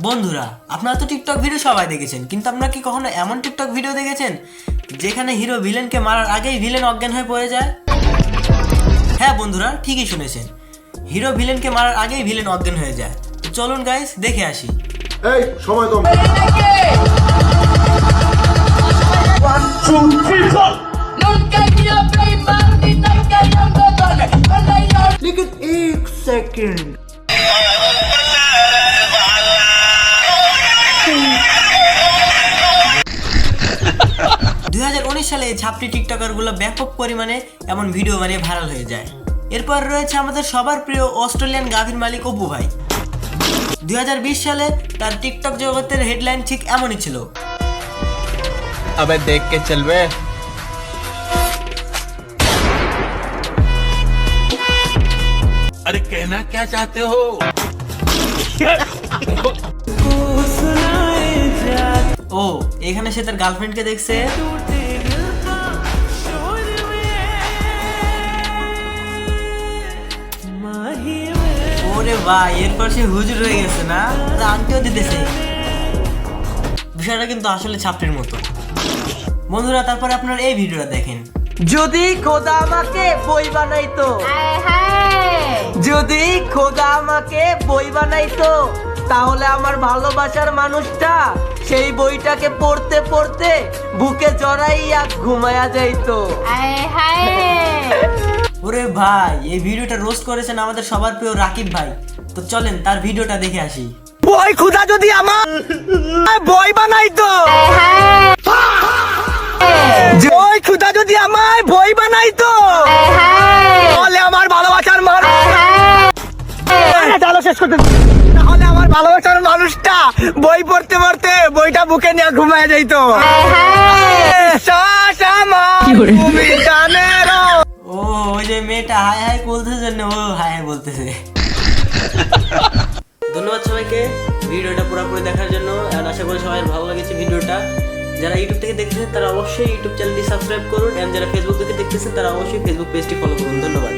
বন্ধুরা, আপনারা তো টিকটক ভিডিও সবাই দেখেছেন, কিন্তু আপনারা কি কখনো এমন টিকটক ভিডিও দেখেছেন যেখানে হিরো ভিলেনকে মারার আগেই ভিলেন অজ্ঞান হয়ে পড়ে যায়? হ্যাঁ বন্ধুরা, ঠিকই শুনেছেন, হিরো ভিলেনকে মারার আগেই ভিলেন অজ্ঞান হয়ে যায়। তো চলুন গাইস, দেখে আসি। এই সময় কম। Nunca quiero prima ni nunca llamo dólar. लेकिन एक सेकंड 2019 সালে এই ছাপটি টিকটকারগুলো ব্যাপক পরিমাণে এমন ভিডিও বানিয়ে ভাইরাল হয়ে যায়। এরপর রয়েছে আমাদের সবার প্রিয় অস্ট্রেলিয়ান গাভীর মালিক অপু ভাই। 2020 সালে তার টিকটক জগতের হেডলাইন ঠিক এমনই ছিল, अबे देख के चल बे। अरे कहना क्या चाहते हो? ও এখানে সে তার গার্লফ্রেন্ডকে দেখছে। ওরে ভাই, এরপর সে হুজুর হয়ে গেছে না, আংটিও দিতেছে। বিষয়টা কিন্তু আসলে ছাপটির মতো। বন্ধুরা, তারপরে আপনারা এই ভিডিওটা দেখেন। যদি খোদা আমাকে বই বানাইতো, যদি খোদা আমাকে বই বানাইতো, তাহলে আমার ভালোবাসার মানুষটা সেই বইটাকে পড়তে পড়তে বুকে জড়াইয়া ঘুমায়া যাইতো। ওরে ভাই, এই ভিডিওটা রোস্ট করেছেন আমাদের সবার প্রিয় রাকিব ভাই। তো চলেন তার ভিডিওটা দেখে আসি। বই খোদা যদি আমার বই বানাইতো, ওই খোদা যদি আমায় বই বানাইতো, তাহলে আমার ভালোবাসার মানুষ, চলো শেষ করতে, তাহলে আমার ভালোবাসার মানুষটা বই পড়তে পড়তে বইটা বুকে নিয়ে ঘুমায় যাইতো। ও ওই যে মেয়েটা হাই হাই বলতেছে জন্য ও হাই হাই বলতেছে। ধন্যবাদ সবাইকে ভিডিওটা পুরোপুরি দেখার জন্য। আর আশা করি সবাই ভালো লেগেছে ভিডিওটা। যারা ইউটিউব থেকে দেখতেছেন তারা অবশ্যই ইউটিউব চ্যানেলটি সাবস্ক্রাইব করুন, এবং যারা ফেসবুক থেকে দেখতেছেন তারা অবশ্যই ফেসবুক পেজটি ফলো করুন। ধন্যবাদ।